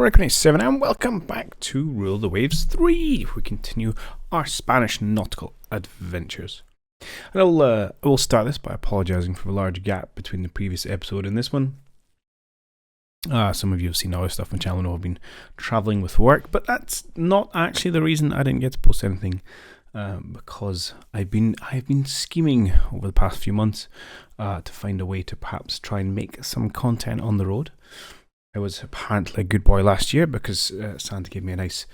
Reckoning7 and welcome back to Rule the Waves 3. We continue our Spanish nautical adventures. And I will start this by apologising for the large gap between the previous episode and this one. Some of you have seen other stuff on the channel. I know I've been travelling with work, but that's not actually the reason I didn't get to post anything. Because I've been scheming over the past few months to find a way to perhaps try and make some content on the road. I was apparently a good boy last year because Santa gave me a nice,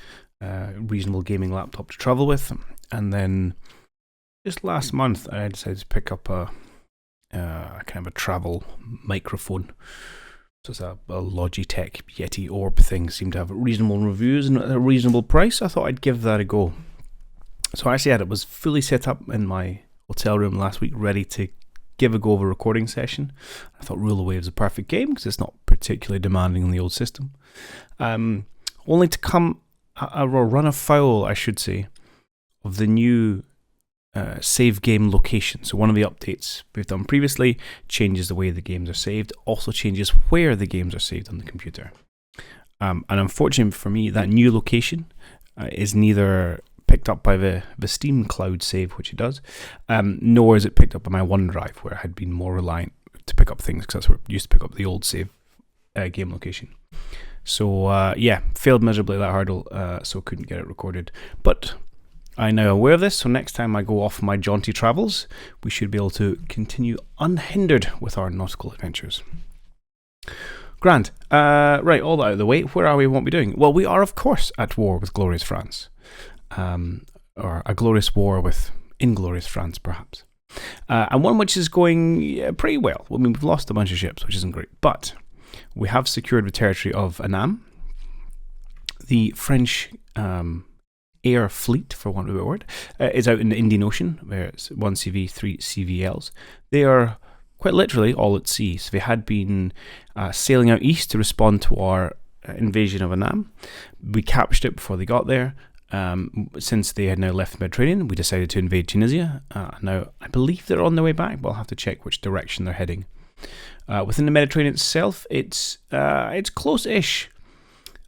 reasonable gaming laptop to travel with. And then just last month, I decided to pick up a kind of a travel microphone. So it's a Logitech Yeti Orb thing. Seemed to have reasonable reviews and at a reasonable price. I thought I'd give that a go. So I actually had it was fully set up in my hotel room last week, ready to give a go of a recording session. I thought Rule the Waves is a perfect game because it's not particularly demanding on the old system. Only to come run afoul, I should say, of the new save game location. So one of the updates we've done previously changes the way the games are saved, also changes where the games are saved on the computer. And unfortunately for me, that new location is neither picked up by the Steam cloud save, which it does, nor is it picked up by my OneDrive, where I had been more reliant to pick up things, because that's where I used to pick up the old save game location. So yeah, failed miserably at that hurdle, so couldn't get it recorded. But I'm now aware of this, so next time I go off my jaunty travels, we should be able to continue unhindered with our nautical adventures. Grand. Right, all that out of the way, where are we and what are we doing? Well, we are, of course, at war with glorious France. Or a glorious war with inglorious France, perhaps. And one which is going pretty well. I mean, we've lost a bunch of ships, which isn't great, but we have secured the territory of Annam. The French air fleet, for want of a better word, is out in the Indian Ocean, where it's 1 CV, 3 CVLs. They are quite literally all at sea. So they had been sailing out east to respond to our invasion of Annam. We captured it before they got there. Since they had now left the Mediterranean, we decided to invade Tunisia. Now, I believe they're on their way back, but I'll have to check which direction they're heading. Within the Mediterranean itself, it's close-ish.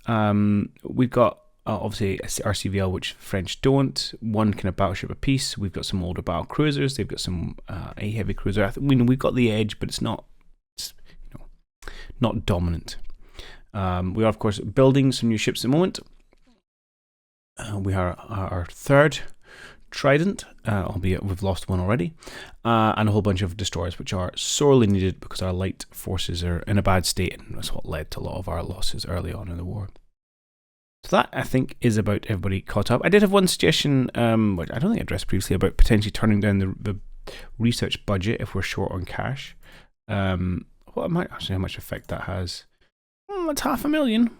We've got obviously RCVL, which French don't. One kind of battleship apiece. We've got some older battle cruisers. They've got some a heavy cruiser. I mean, we've got the edge, but it's not dominant. We are, of course, building some new ships at the moment. We are our third Trident, albeit we've lost one already, and a whole bunch of destroyers, which are sorely needed because our light forces are in a bad state, and that's what led to a lot of our losses early on in the war. So that, I think, is about everybody caught up. I did have one suggestion, which I don't think I addressed previously, about potentially turning down the research budget if we're short on cash. What might actually how much effect that has? It's $500,000.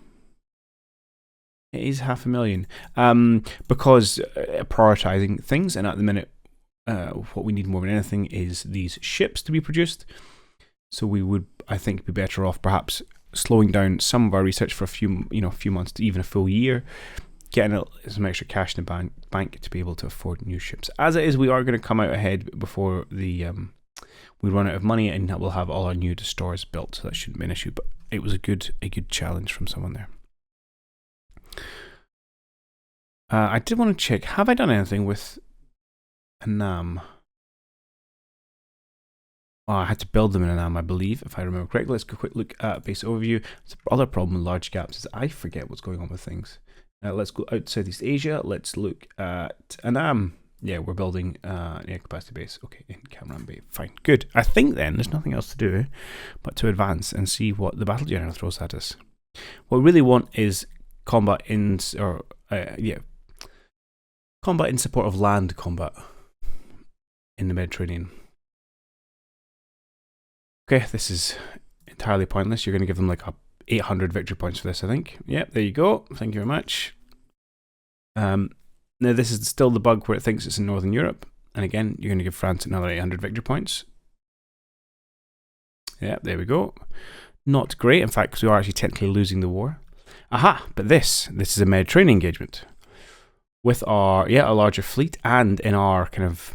It is $500,000 because prioritising things, and at the minute, what we need more than anything is these ships to be produced. So we would, I think, be better off perhaps slowing down some of our research for a few months to even a full year, getting some extra cash in the bank to be able to afford new ships. As it is, we are going to come out ahead before we run out of money, and we'll have all our new destroyers built, so that shouldn't be an issue. But it was a good challenge from someone there. I did want to check, have I done anything with Annam? Oh, I had to build them in Annam, I believe, if I remember correctly. Let's go quick look at base overview. The other problem with large gaps is I forget what's going on with things. Let's go out Southeast Asia. Let's look at Annam. Yeah, we're building an air capacity base. Okay, in Cameron Bay. Fine, good. I think then there's nothing else to do but to advance and see what the battle general throws at us. What we really want is combat combat in support of land combat in the Mediterranean. Okay, this is entirely pointless. You're going to give them like 800 victory points for this, I think. Yep, there you go. Thank you very much. Now, this is still the bug where it thinks it's in Northern Europe. And again, you're going to give France another 800 victory points. Yeah, there we go. Not great, in fact, because we are actually technically losing the war. Aha, but this is a Mediterranean engagement. With our a larger fleet, and in our kind of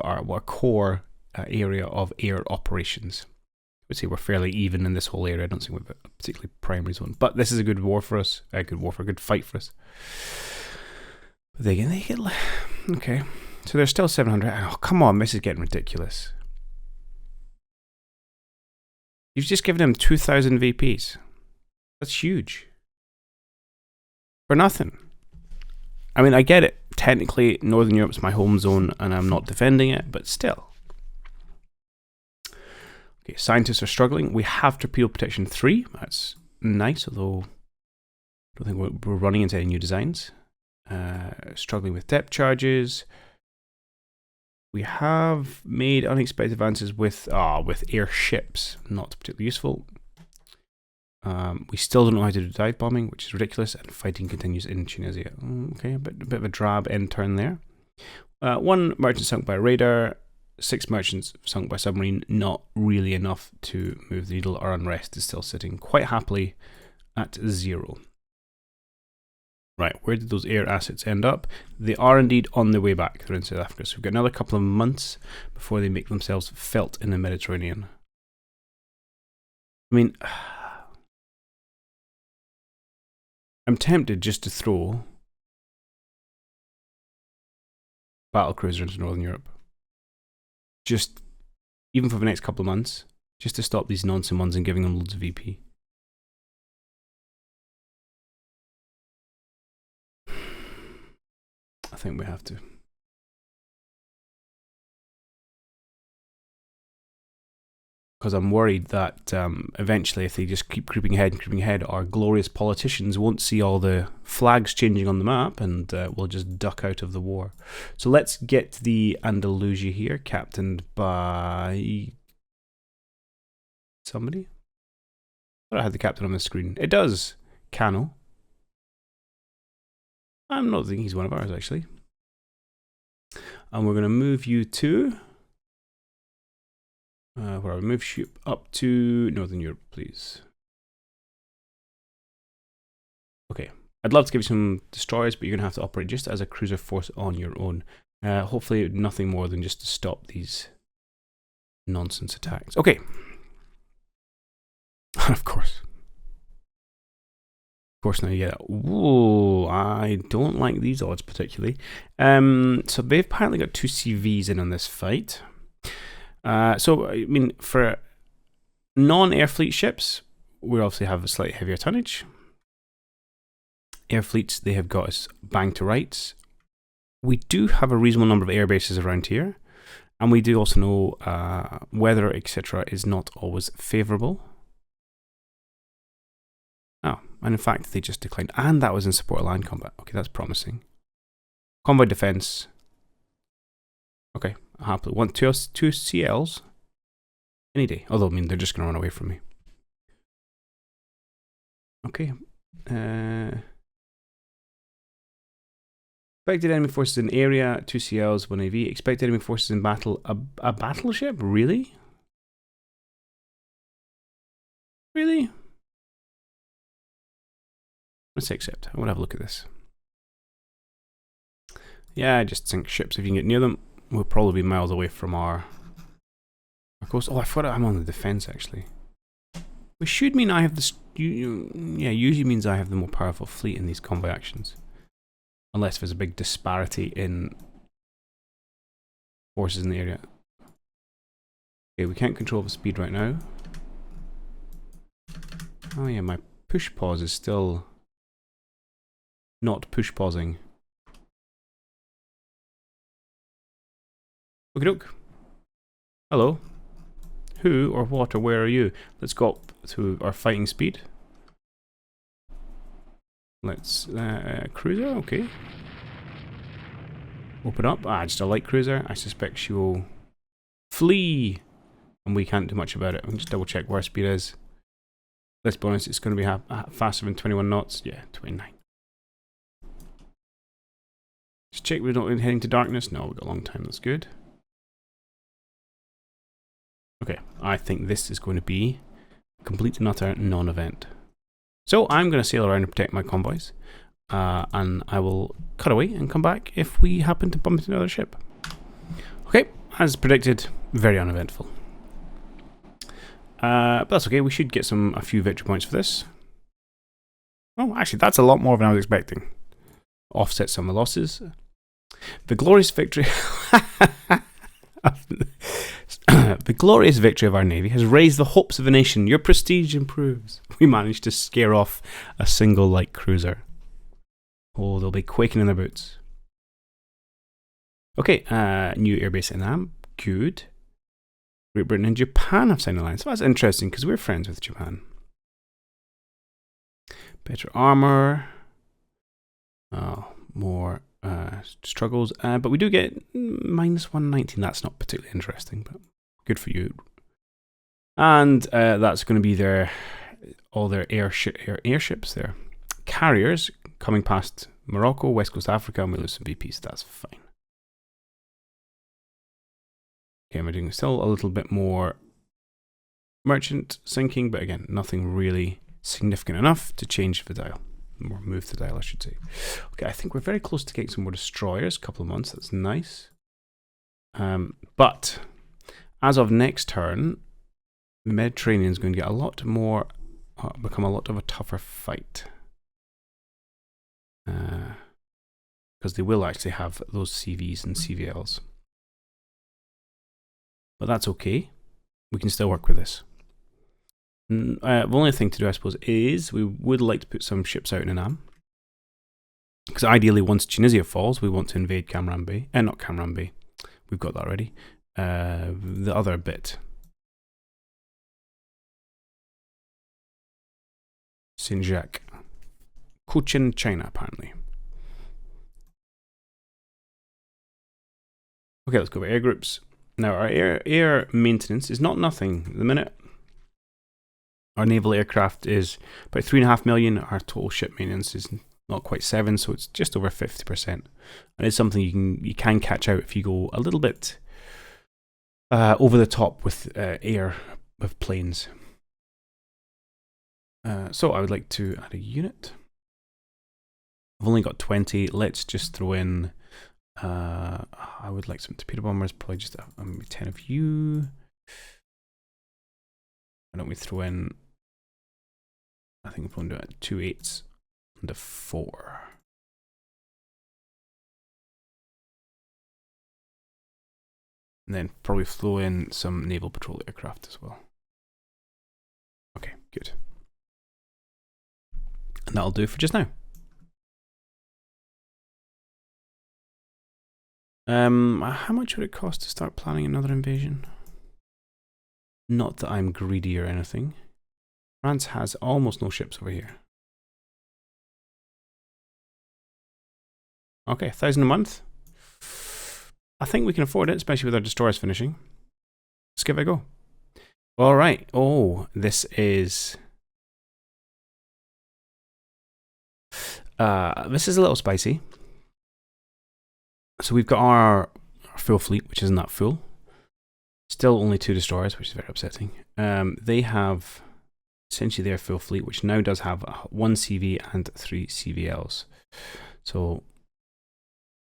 our core area of air operations. would say we're fairly even in this whole area. I don't think we've a particularly primary zone, but this is a good war for us. A good fight for us. But they get okay. So there's still 700. Oh, come on, this is getting ridiculous. You've just given him 2,000 VPs. That's huge. For nothing. I mean, I get it. Technically, Northern Europe's my home zone and I'm not defending it, but still. Okay, scientists are struggling. We have torpedo protection 3. That's nice, although I don't think we're running into any new designs. Struggling with depth charges. We have made unexpected advances with airships. Not particularly useful. We still don't know how to do dive bombing, which is ridiculous, and fighting continues in Tunisia. Okay, a bit of a drab end turn there. 1 merchant sunk by radar, 6 merchants sunk by submarine. Not really enough to move the needle. Our unrest is still sitting quite happily at 0. Right, where did those air assets end up? They are indeed on their way back. They're in South Africa, so we've got another couple of months before they make themselves felt in the Mediterranean. I mean, I'm tempted just to throw battlecruiser into Northern Europe. Just, even for the next couple of months, just to stop these nonsense ones and giving them loads of VP. I think we have to. Because I'm worried that eventually, if they just keep creeping ahead, our glorious politicians won't see all the flags changing on the map and we'll just duck out of the war. So let's get the Andalusia here, captained by somebody. I thought I had the captain on the screen. It does. Cano. I'm not thinking he's one of ours, actually. And we're going to move you to... where I move ship up to Northern Europe, please. Okay. I'd love to give you some destroyers, but you're going to have to operate just as a cruiser force on your own. Hopefully nothing more than just to stop these nonsense attacks. Okay. Of course. Of course, now you get that. Whoa, I don't like these odds particularly. So they've apparently got 2 CVs in on this fight. So, I mean, for non-air fleet ships, we obviously have a slightly heavier tonnage. Air fleets, they have got us bang to rights. We do have a reasonable number of air bases around here. And we do also know weather, etc. is not always favourable. Oh, and in fact, they just declined. And that was in support of land combat. Okay, that's promising. Convoy defense. Okay, happily. Want two CLs? Any day. Although, I mean, they're just going to run away from me. Okay. Expected enemy forces in area, 2 CLs, 1 AV. Expected enemy forces in battle, a battleship? Really? Really? Let's accept. I want to have a look at this. Yeah, just sink ships if you can get near them. We'll probably be miles away from our coast. Oh, I forgot I'm on the defense actually. Which should mean I have the... yeah, usually means I have the more powerful fleet in these convoy actions. Unless there's a big disparity in forces in the area. Okay, we can't control the speed right now. Oh yeah, my push pause is still not push pausing. Okie doke. Hello. Who or what or where are you? Let's go up to our fighting speed. Let's cruiser, okay. Open up. Just a light cruiser. I suspect she will flee, and we can't do much about it. I'll just double check where our speed is. Let's be honest, it's going to be faster than 21 knots. Yeah, 29. Just check we're not heading to darkness. No, we've got a long time. That's good. Okay, I think this is going to be a complete and utter non-event. So I'm going to sail around and protect my convoys, and I will cut away and come back if we happen to bump into another ship. Okay, as predicted, very uneventful. But that's okay, we should get a few victory points for this. Oh, actually, that's a lot more than I was expecting. Offset some of the losses. The glorious victory... The glorious victory of our navy has raised the hopes of the nation. Your prestige improves. We managed to scare off a single light cruiser. Oh, they'll be quaking in their boots. Okay, new airbase in Am. Good. Great Britain and Japan have signed an alliance. So that's interesting because we're friends with Japan. Better armor. Oh, more struggles. But we do get minus 119. That's not particularly interesting, but good for you. And that's going to be all their airships, their carriers coming past Morocco, West Coast Africa, and we lose some VPs. That's fine. Okay, we're doing still a little bit more merchant sinking, but again, nothing really significant enough to change the dial. Or move the dial, I should say. Okay, I think we're very close to getting some more destroyers. A couple of months, that's nice. But as of next turn, the Mediterranean is going to get a lot more, become a lot of a tougher fight. Because they will actually have those CVs and CVLs. But that's okay. We can still work with this. The only thing to do, I suppose, is we would like to put some ships out in Annam. Because ideally, once Tunisia falls, we want to invade Cam Bay. Not Cam Bay. We've got that already. The other bit. Sinjak. Cochin, China, apparently. Okay, let's go by air groups. Now, our air maintenance is not nothing. At the minute, our naval aircraft is about 3.5 million. Our total ship maintenance is not quite 7, so it's just over 50%. And it's something you can catch out if you go a little bit over the top with planes. So I would like to add a unit. I've only got 20. Let's just throw in. I would like some torpedo bombers. Probably just 10 of you. Why don't we throw in? I think we'll do it 2 8s and a 4. And then probably throw in some naval patrol aircraft as well. Okay, good. And that'll do for just now. How much would it cost to start planning another invasion? Not that I'm greedy or anything. France has almost no ships over here. Okay, 1,000 a month. I think we can afford it, especially with our destroyers finishing. Let's give it a go. All right. Oh, this is a little spicy. So we've got our full fleet, which isn't that full. Still only 2 destroyers, which is very upsetting. They have essentially their full fleet, which now does have 1 CV and 3 CVLs. So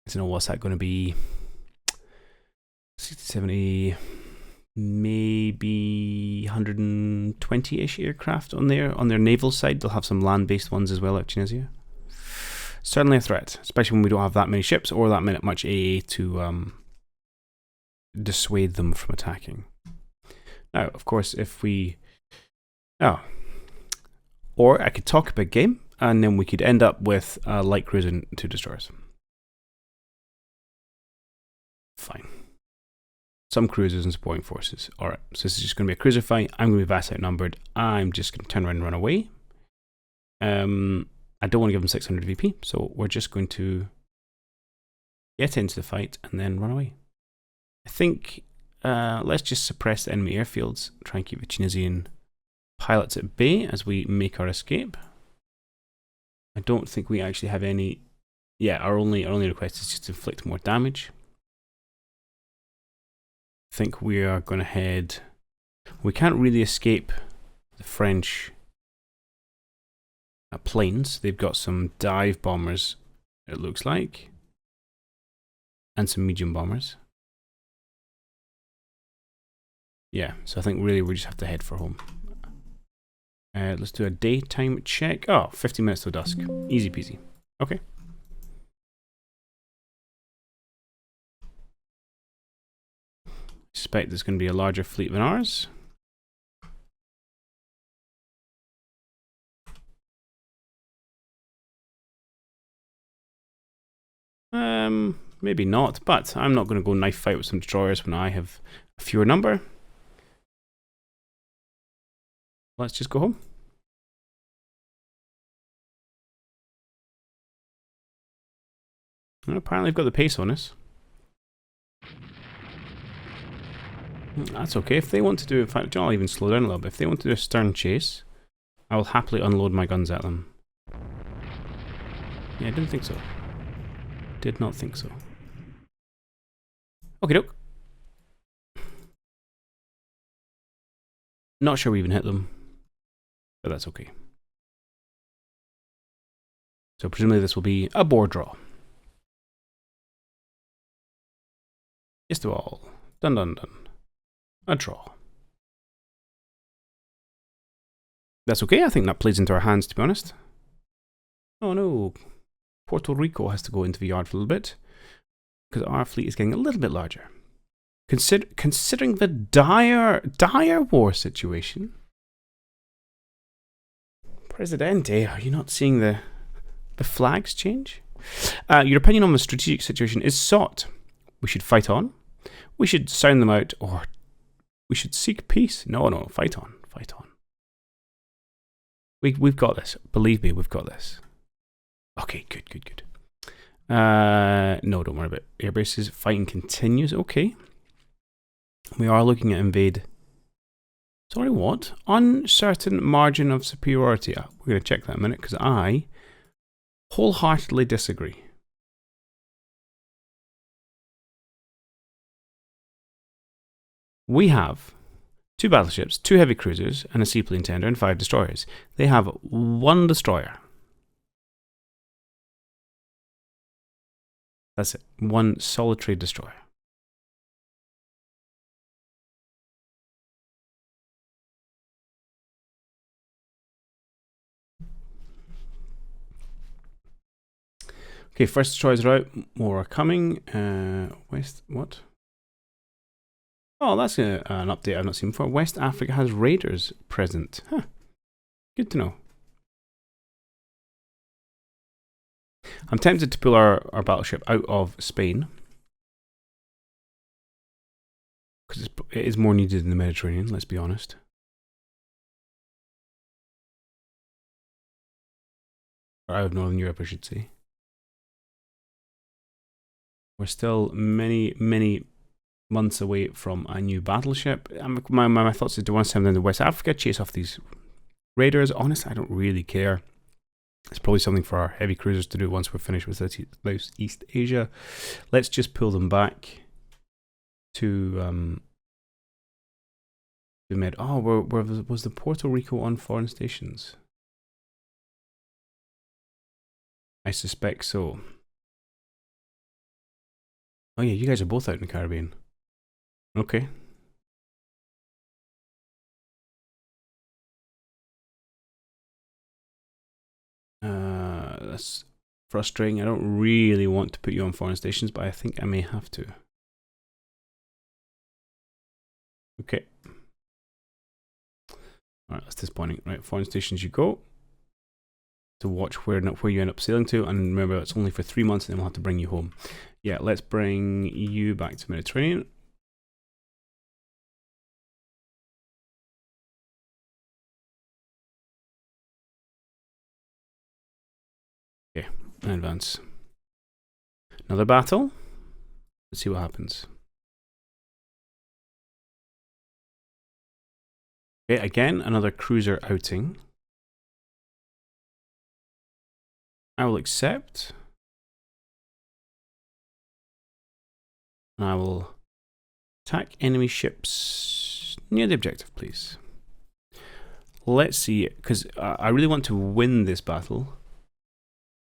I don't know, what's that going to be? 60, 70, maybe 120-ish aircraft on their naval side. They'll have some land-based ones as well at Tunisia. Certainly a threat, especially when we don't have that many ships or that much AA to dissuade them from attacking. Now, of course, if we... Or I could talk a big game, and then we could end up with a light cruiser and 2 destroyers. Fine. Some cruisers and supporting forces. Alright, so this is just going to be a cruiser fight. I'm going to be vastly outnumbered. I'm just going to turn around and run away. I don't want to give them 600 VP, so we're just going to get into the fight and then run away. I think let's just suppress the enemy airfields, try and keep the Tunisian pilots at bay as we make our escape. I don't think we actually have any... Yeah, our only request is just to inflict more damage. I think we are going to head... We can't really escape the French planes. They've got some dive bombers, it looks like, and some medium bombers. Yeah, so I think really we just have to head for home. Let's do a daytime check. Oh, 15 minutes till dusk. Easy peasy. Okay. Suspect there's going to be a larger fleet than ours. Maybe not, but I'm not going to go knife fight with some destroyers when I have a fewer number. Let's just go home. And apparently I've got the pace on us. That's okay. If they want to do, in fact, I'll even slow down a little bit. If they want to do a stern chase, I will happily unload my guns at them. Yeah, I didn't think so. Did not think so. Okie doke. Not sure we even hit them, but that's okay. So presumably this will be a board draw. Yes to all. Dun dun dun. A draw. That's okay, I think that plays into our hands, to be honest. Oh no. Puerto Rico has to go into the yard for a little bit, because our fleet is getting a little bit larger. Considering the dire war situation. Presidente, are you not seeing the flags change? Your opinion on the strategic situation is sought. We should fight on. We should sound them out, or we should seek peace. No, fight on, fight on. We've got this. Believe me, we've got this. Okay, good. No, don't worry about it. Air bases. Fighting continues. Okay. We are looking at invade. Sorry, what? Uncertain margin of superiority. We're going to check that in a minute, because I wholeheartedly disagree. We have 2 battleships, 2 heavy cruisers, and a seaplane tender, and 5 destroyers. They have 1 destroyer. That's it. 1 solitary destroyer. Okay, first destroyers are out. More are coming. West, what? Oh, that's an update I've not seen before. West Africa has raiders present. Huh. Good to know. I'm tempted to pull our battleship out of Spain, because it is more needed in the Mediterranean, let's be honest. Or out of Northern Europe, I should say. We're still many months away from a new battleship. My thoughts is, do I want to send them to West Africa, chase off these raiders? Honestly, I don't really care. It's probably something for our heavy cruisers to do once we're finished with Southeast Asia. Let's just pull them back to Med. Oh, where was the Puerto Rico on foreign stations? I suspect so. Oh yeah, you guys are both out in the Caribbean. Okay. That's frustrating. I don't really want to put you on foreign stations, but I think I may have to. Okay. Alright, that's disappointing. Right, foreign stations you go. To watch where you end up sailing to, and remember it's only for 3 months and then we'll have to bring you home. Yeah, let's bring you back to Mediterranean. Okay, advance. Another battle. Let's see what happens. Okay, again, another cruiser outing. I will accept. And I will attack enemy ships near the objective, please. Let's see, because I really want to win this battle.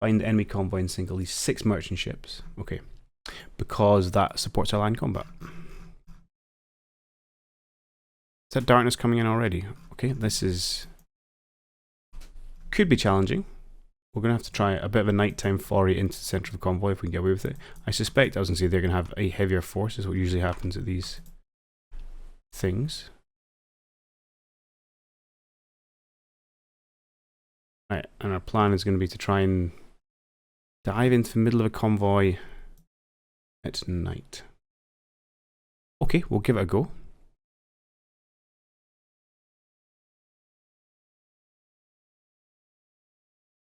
Find the enemy convoy and sink at least 6 merchant ships. Okay. Because that supports our land combat. that darkness coming in already? Okay, this is... could be challenging. We're going to have to try a bit of a nighttime foray into the centre of the convoy if we can get away with it. I suspect, I was going to say, they're going to have a heavier force, is what usually happens at these things. Right, and our plan is going to be to try and dive into the middle of a convoy at night. Okay, we'll give it a go.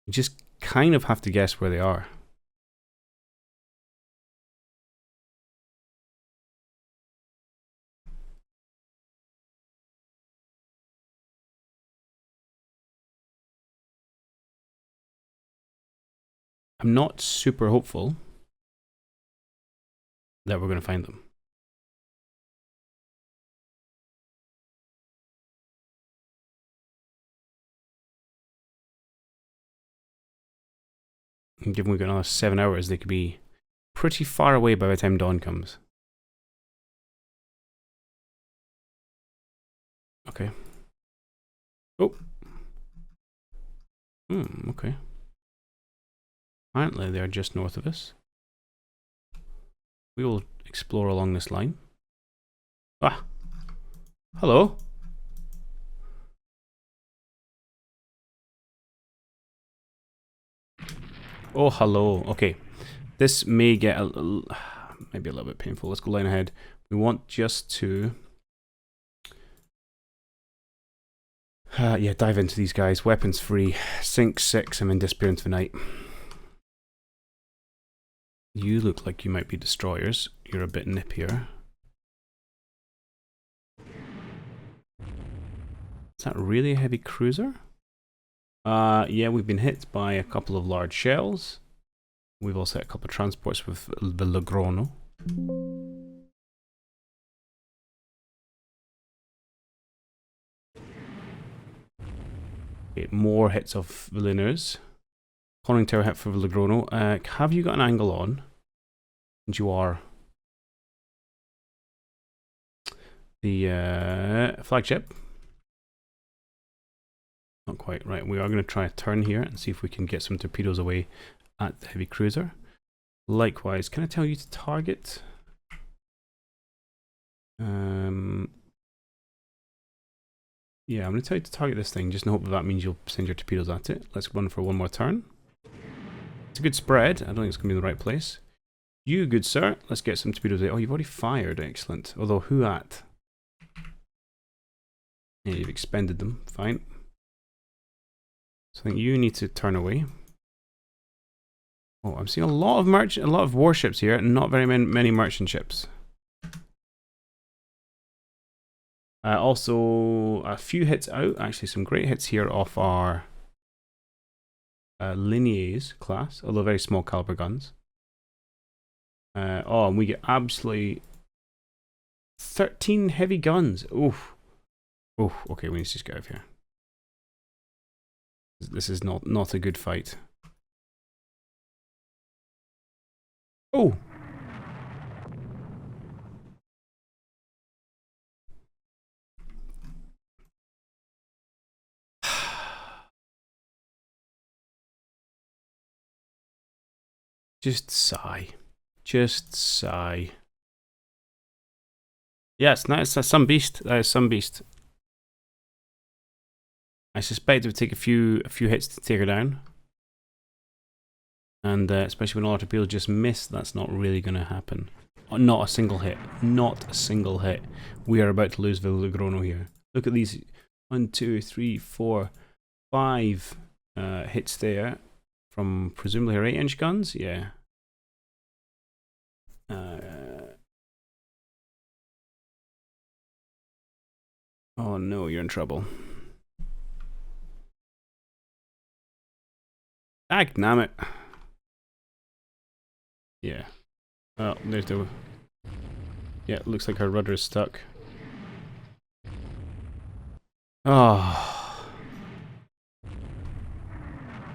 You just kind of have to guess where they are. I'm not super hopeful that we're going to find them. And given we've got another 7 hours, they could be pretty far away by the time dawn comes. Okay. Oh. Okay. Apparently they're just north of us. We will explore along this line. Ah! Hello! Oh, hello. Okay. This may get maybe a little bit painful. Let's go line ahead. We want just to... yeah, dive into these guys. Weapons free. Sink 6 and then disappear into the night. You look like you might be destroyers. You're a bit nippier. Is that really a heavy cruiser? Yeah, we've been hit by a couple of large shells. We've also hit a couple of transports with the Logrono. Okay, more hits of the Liners. Conning tower hit for the Logrono. Have you got an angle on? And you are. The flagship. Not quite right. We are going to try a turn here and see if we can get some torpedoes away at the heavy cruiser. Likewise, can I tell you to target? Yeah, I'm going to tell you to target this thing, just in hope that means you'll send your torpedoes at it. Let's run for one more turn. It's a good spread. I don't think it's going to be in the right place. You, good sir, let's get some torpedoes out. Oh, you've already fired. Excellent. Although, who at? Yeah, you've expended them. Fine. So I think you need to turn away. Oh, I'm seeing a lot of warships here, and not very many merchant ships. Also, a few hits out. Actually, some great hits here off our Linea's class, although very small caliber guns. Oh, and we get absolutely 13 heavy guns. Oof. Oof. Okay, we need to just get out of here. This is not a good fight. Oh! Just sigh. Just sigh. Yes, no, it's some beast. That is some beast. I suspect it would take a few hits to take her down. And especially when a lot of people just miss, that's not really going to happen. Not a single hit. Not a single hit. We are about to lose Villagrono here. Look at these. 1, 2, 3, 4, 5 hits there. From presumably her 8-inch guns? Yeah. Oh no, you're in trouble. Damn it. Yeah. Oh, there's the... Yeah, it looks like her rudder is stuck. Oh.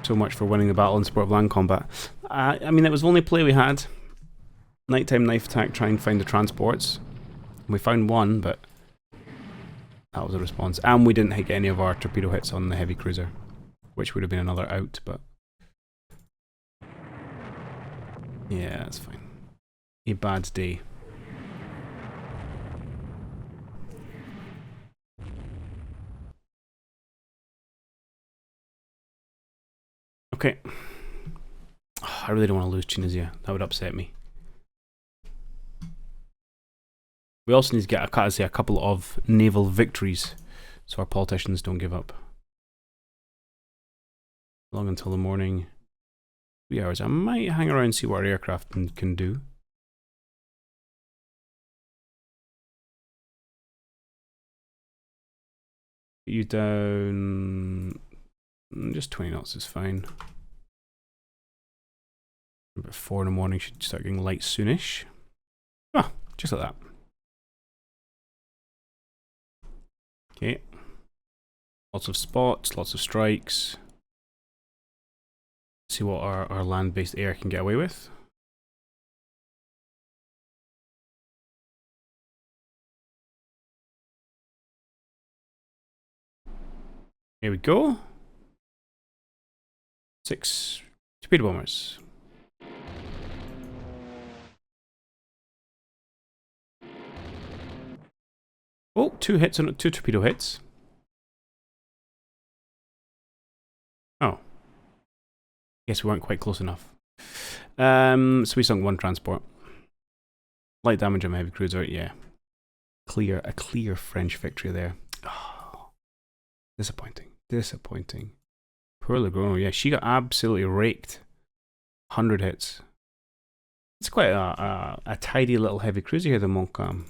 So much for winning the battle in sport of land combat. I mean, that was the only play we had. Nighttime knife attack, try and find the transports. We found one, but That was a response. And we didn't get any of our torpedo hits on the heavy cruiser, which would have been another out, but... yeah, that's fine. A bad day. Okay. Oh, I really don't want to lose Tunisia. That would upset me. We also need to get a couple of naval victories so our politicians don't give up. Long until the morning. 3 hours. I might hang around and see what our aircraft can do. Get you down... just 20 knots is fine. About 4 in the morning, should start getting light soonish. Ah, just like that. Okay. Lots of spots, lots of strikes. See what our land-based air can get away with. Here we go. 6 torpedo bombers. Oh, 2 hits on 2 torpedo hits. Oh. Guess we weren't quite close enough. So we sunk 1 transport. Light damage on my heavy cruiser, yeah. A clear French victory there. Oh, disappointing. Disappointing. Poor Legrano, yeah, she got absolutely raked. 100 hits. It's quite a tidy little heavy cruiser here, the Montcalm.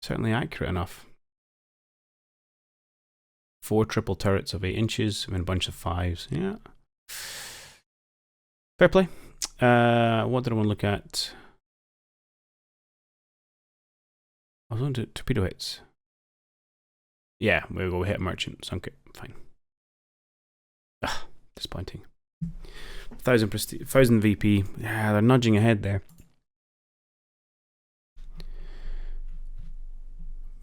Certainly accurate enough. 4 triple turrets of 8 inches, and a bunch of 5s. Yeah. Fair play. What did I want to look at? I was on to torpedo hits. Yeah, we'll go hit merchant. Sunk it. Fine. Ah, disappointing. 1000 VP. Yeah, they're nudging ahead there.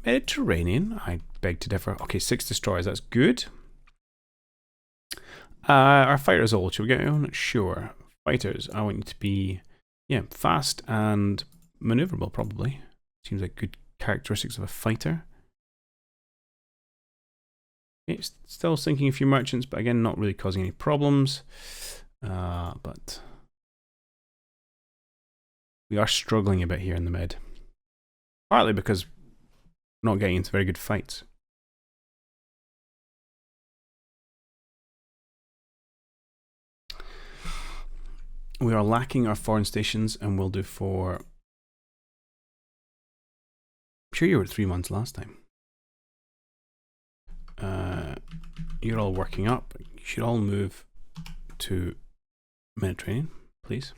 Mediterranean, I beg to differ. Okay, 6 destroyers, that's good. Our fighters all, should we get on? Sure. Fighters, I want you to be, yeah, fast and maneuverable, probably. Seems like good characteristics of a fighter. Okay, still sinking a few merchants, but again, not really causing any problems. But we are struggling a bit here in the mid. Partly because not getting into very good fights. We are lacking our foreign stations, and we'll do for... I'm sure you were at 3 months last time. You're all working up. You should all move to Mediterranean, please.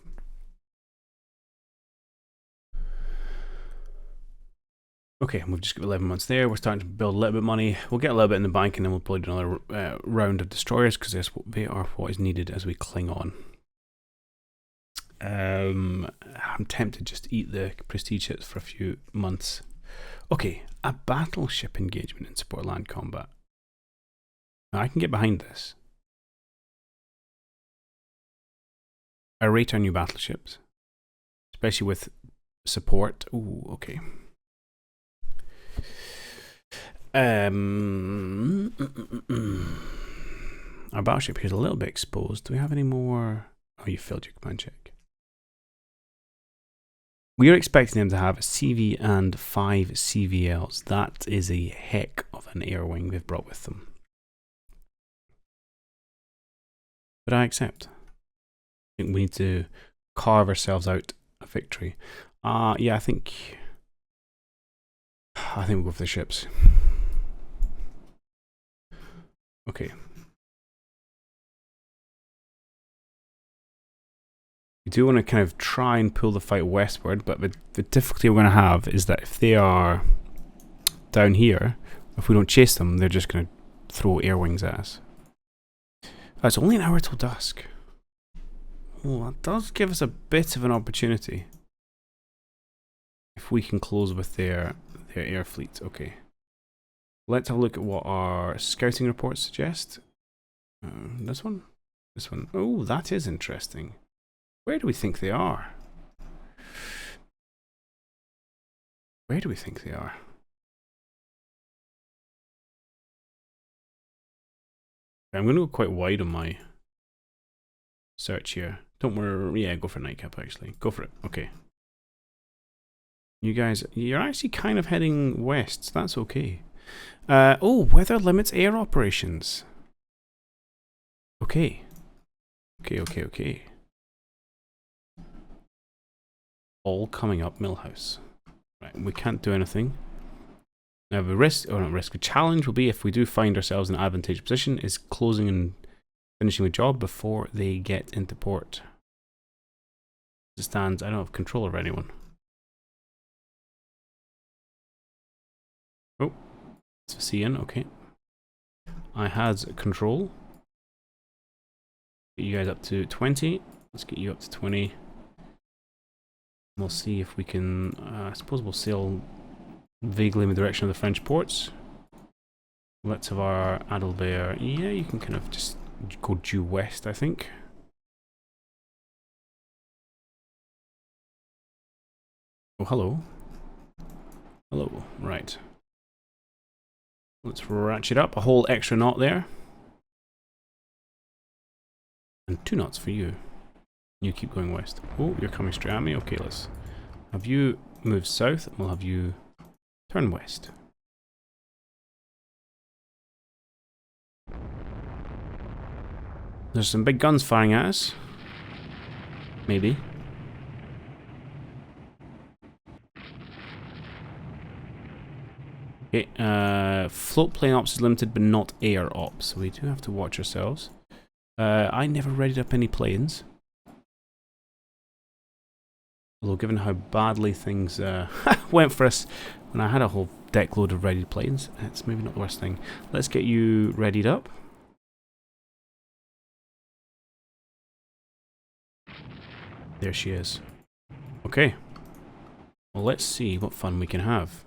Okay, we've just got 11 months there. We're starting to build a little bit of money. We'll get a little bit in the bank, and then we'll probably do another round of destroyers, because they are what is needed as we cling on. I'm tempted just to eat the prestige hits for a few months. Okay, a battleship engagement in support land combat. Now, I can get behind this. I rate our new battleships, especially with support. Ooh, okay. Our battleship here is a little bit exposed. Do we have any more? Oh, you failed your command check. We are expecting them to have a CV and 5 CVLs. That is a heck of an air wing they've brought with them. But I accept. I think we need to carve ourselves out a victory. Yeah, I think we'll go for the ships. Okay. We do want to kind of try and pull the fight westward, but the difficulty we're going to have is that if they are down here, if we don't chase them, they're just going to throw air wings at us. It's only an hour till dusk. Oh, that does give us a bit of an opportunity. if we can close with their air fleet. Okay. Let's have a look at what our scouting reports suggest. This one? This one. Oh, that is interesting. Where do we think they are? Where do we think they are? I'm going to go quite wide on my search here. Don't worry. Yeah, go for nightcap, actually. Go for it. Okay. You guys, you're actually kind of heading west. So that's okay. Oh, weather limits air operations. Okay. Okay. All coming up Millhouse. Right, we can't do anything. Now the risk, or not risk, the challenge will be if we do find ourselves in an advantageous position is closing and finishing the job before they get into port. As it stands, I don't have control over anyone. Oh, it's a CN, okay. I had control. Get you guys up to 20. Let's get you up to 20. We'll see if we can, I suppose we'll sail vaguely in the direction of the French ports. Let's have our Adalbert. Yeah, you can kind of just go due west, I think. Oh, hello. Hello, right. Let's ratchet up a whole extra knot there. And 2 knots for you. You keep going west. Oh, you're coming straight at me. Okay, let's have you move south and we'll have you turn west. There's some big guns firing at us. Maybe. Okay, float plane ops is limited but not air ops, so we do have to watch ourselves. I never readied up any planes. Although given how badly things went for us when I had a whole deck load of readied planes, it's maybe not the worst thing. Let's get you readied up. There she is. Okay. Well, let's see what fun we can have.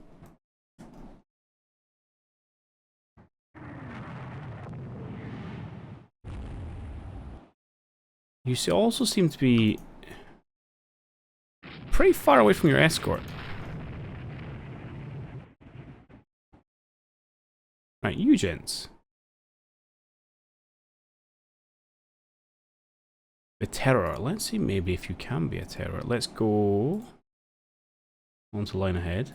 You also seem to be pretty far away from your escort. Right, you gents. The terror. Let's see maybe if you can be a terror. Let's go onto line ahead.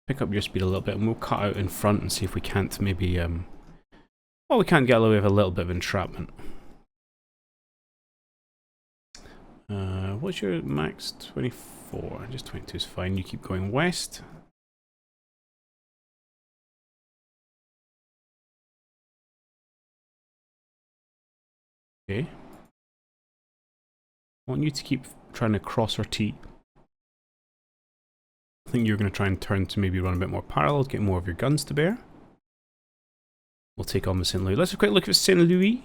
Pick up your speed a little bit and we'll cut out in front and see if we can't maybe well, we can't get away with a little bit of entrapment. What's your max? 24. Just 22 is fine. You keep going west. Okay. I want you to keep trying to cross our T. I think you're going to try and turn to maybe run a bit more parallel, get more of your guns to bear. We'll take on the St. Louis. Let's have a quick look at St. Louis.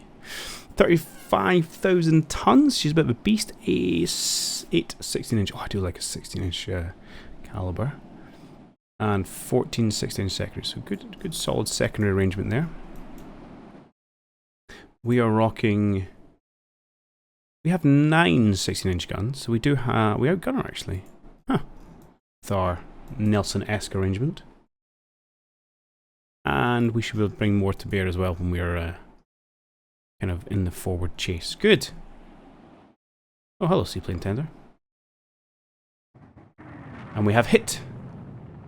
35,000 tons. She's a bit of a beast. A 16-inch. Oh, I do like a 16-inch caliber. And 14 16-inch secondaries. So good solid secondary arrangement there. We are rocking. We have 9 16-inch guns. So we do have. We outgun her actually. Huh. With our Nelson-esque arrangement. And we should be able to bring more to bear as well when we're kind of in the forward chase. Good. Oh, hello, seaplane tender. And we have hit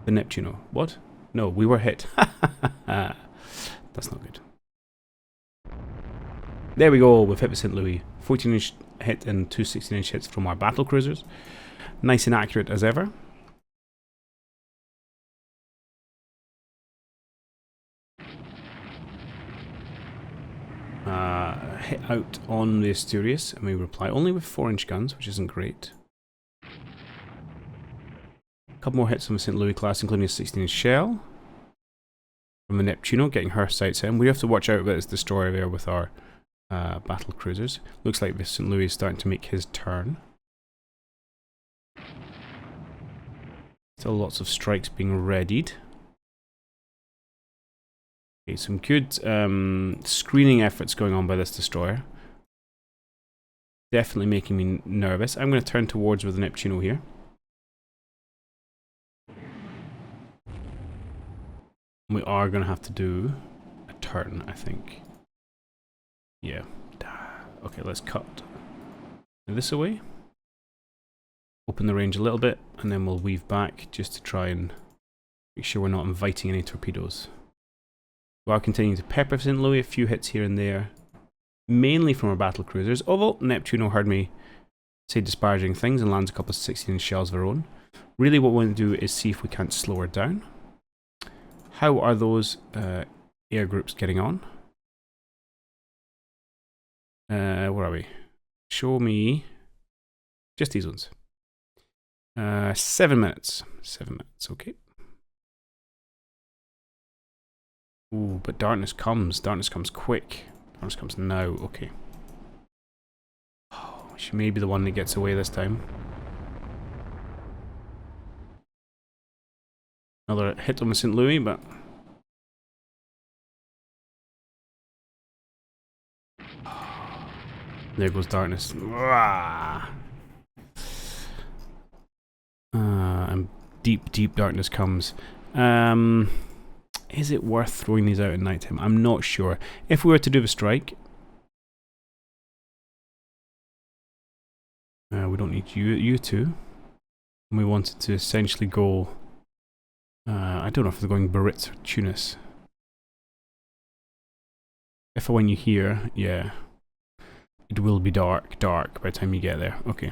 the Neptuno. What? No, we were hit. That's not good. There we go. We've hit the St. Louis. 14-inch hit and 2 16-inch hits from our battle cruisers. Nice and accurate as ever. Hit out on the Asturias, and we reply only with 4-inch guns, which isn't great. A couple more hits on the St. Louis class, including a 16-inch shell from the Neptuno, getting her sights in. We have to watch out about this destroyer there with our battle cruisers. Looks like the St. Louis is starting to make his turn. Still lots of strikes being readied. Okay, some good screening efforts going on by this destroyer. Definitely making me nervous. I'm going to turn towards with the Neptuno here. We are going to have to do a turn, I think. Yeah. Okay, let's cut this away. Open the range a little bit, and then we'll weave back just to try and make sure we're not inviting any torpedoes. We are continuing to pepper St. Louis, a few hits here and there, mainly from our battle cruisers, although Neptuno heard me say disparaging things and lands a couple of 16-inch shells of her own. Really what we want to do is see if we can't slow her down. How are those air groups getting on? Where are we? Show me just these ones. 7 minutes. 7 minutes, okay. Ooh, but darkness comes. Darkness comes quick. Darkness comes now, okay. Oh, she may be the one that gets away this time. Another hit on the St. Louis, but... there goes darkness. And deep, deep darkness comes. Is it worth throwing these out at night time? I'm not sure. If we were to do the strike... we don't need you two. And we wanted to essentially go... I don't know if they're going Biarritz or Tunis. If I win you here, yeah. It will be dark by the time you get there. Okay.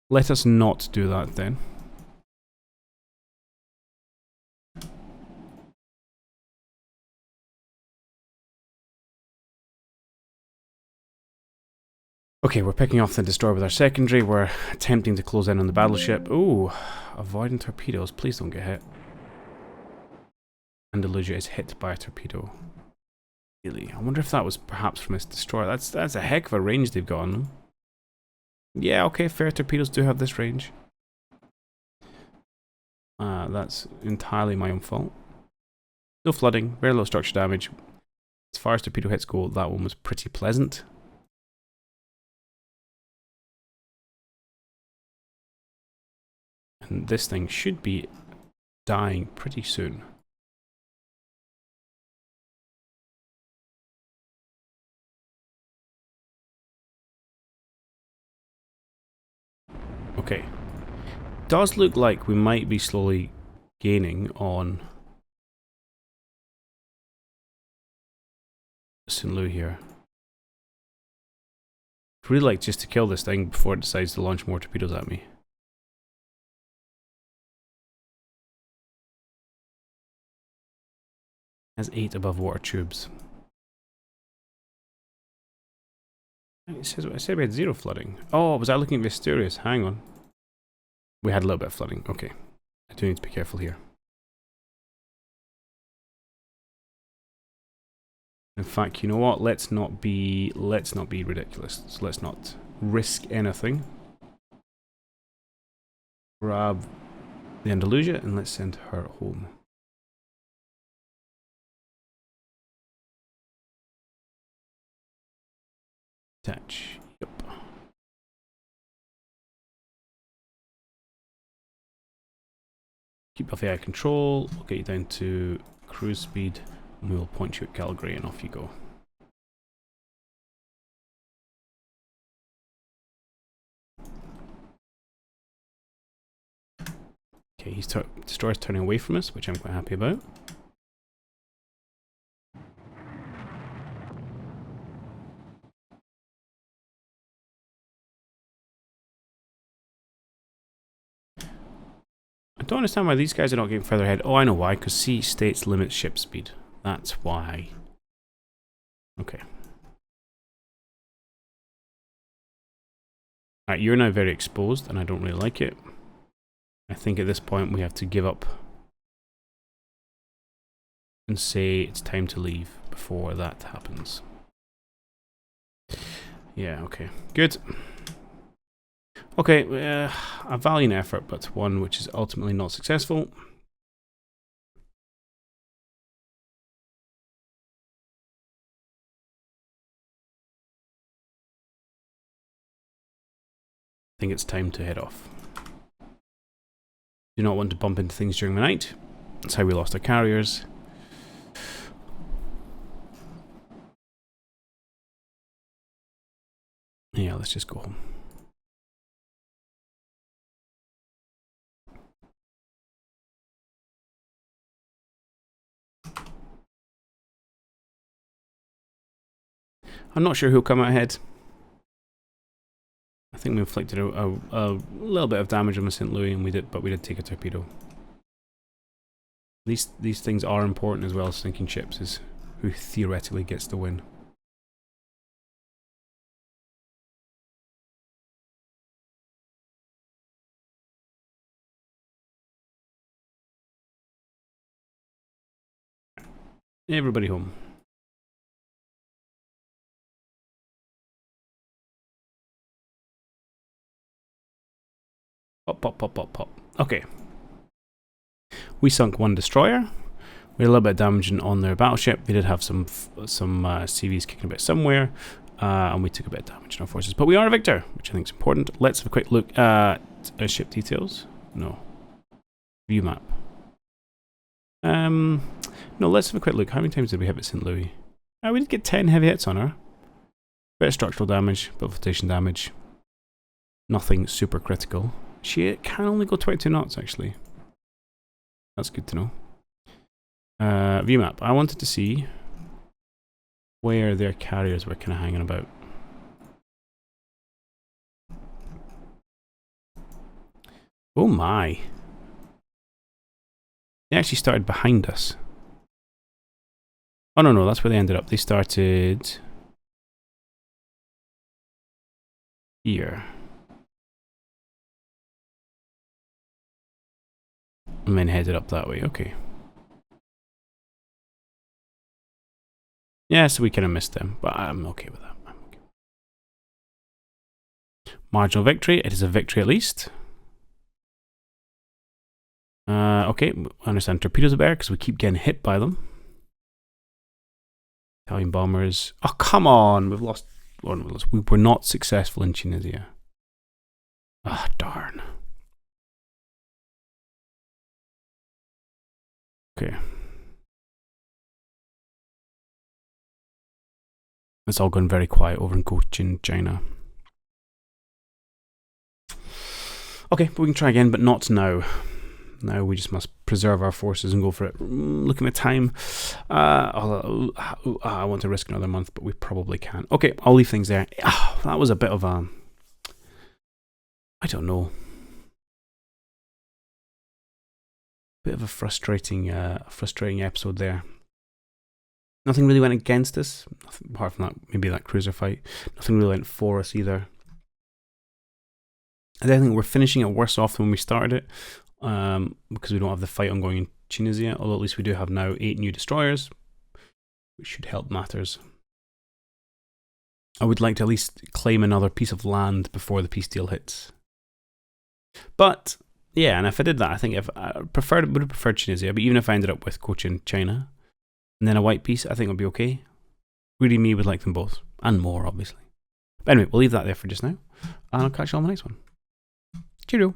Let us not do that then. Okay, we're picking off the destroyer with our secondary. We're attempting to close in on the battleship. Ooh, avoiding torpedoes. Please don't get hit. Andalusia is hit by a torpedo. Really? I wonder if that was perhaps from this destroyer. That's a heck of a range they've got on them. Yeah, okay, fair. Torpedoes do have this range. That's entirely my own fault. No flooding, very low structure damage. As far as torpedo hits go, that one was pretty pleasant. And this thing should be dying pretty soon. Okay. Does look like we might be slowly gaining on St. Louis here. I'd really like just to kill this thing before it decides to launch more torpedoes at me. Has 8 above water tubes. It says, I said we had 0 flooding. Oh, was I looking at Asturias? Hang on. We had a little bit of flooding. Okay. I do need to be careful here. In fact, you know what? Let's not be ridiculous. So let's not risk anything. Grab the Andalusia and let's send her home. Attach. Yep. Keep off the air control. We'll get you down to cruise speed. And we will point you at Calgary and off you go. Okay, destroyer's turning away from us, which I'm quite happy about. I don't understand why these guys are not getting further ahead. Oh, I know why, because sea states limit ship speed. That's why. Okay. Alright, you're now very exposed, and I don't really like it. I think at this point we have to give up and say it's time to leave before that happens. Yeah, okay. Good. Okay, a valiant effort, but one which is ultimately not successful. I think it's time to head off. Do not want to bump into things during the night. That's how we lost our carriers. Yeah, let's just go home. I'm not sure who'll come out ahead. I think we inflicted a little bit of damage on the St. Louis, and we did take a torpedo. These things are important as well as sinking ships, is who theoretically gets the win. Everybody home. Pop, pop, pop, pop, pop. Okay. We sunk one destroyer. We had a little bit of damage on their battleship. They did have some CVs kicking about somewhere. And we took a bit of damage in our forces. But we are a victor, which I think is important. Let's have a quick look at ship details. No. View map. No, let's have a quick look. How many times did we hit St. Louis? We did get 10 heavy hits on her. Bit of structural damage, bit of flotation damage. Nothing super critical. She can only go 22 knots, actually. That's good to know. View map. I wanted to see where their carriers were kind of hanging about. Oh my. They actually started behind us. Oh no, that's where they ended up. They started here. And then headed up that way, okay. Yeah, so we kind of missed them, but I'm okay with that. I'm okay. Marginal victory, it is a victory at least. Okay, I understand torpedoes are better because we keep getting hit by them. Italian bombers. Oh, come on, we've lost one. We were not successful in Tunisia. Ah, darn. Okay. It's all gone very quiet over in Cochin, China. Okay, but we can try again, but not now. Now we just must preserve our forces and go for it. Looking at time, I want to risk another month, but we probably can't. Okay, I'll leave things there. That was a bit of a, I don't know, bit of a frustrating episode there. Nothing really went against us, apart from that, maybe that cruiser fight. Nothing really went for us either. I think we're finishing it worse off than when we started it, because we don't have the fight ongoing in Tunisia, although at least we do have now 8 new destroyers, which should help matters. I would like to at least claim another piece of land before the peace deal hits. But, yeah, and if I did that, I think if I would have preferred Tunisia, but even if I ended up with Cochin, China, and then a white piece, I think it would be okay. Really, me would like them both, and more, obviously. But anyway, we'll leave that there for just now, and I'll catch you on the next one. Cheerio.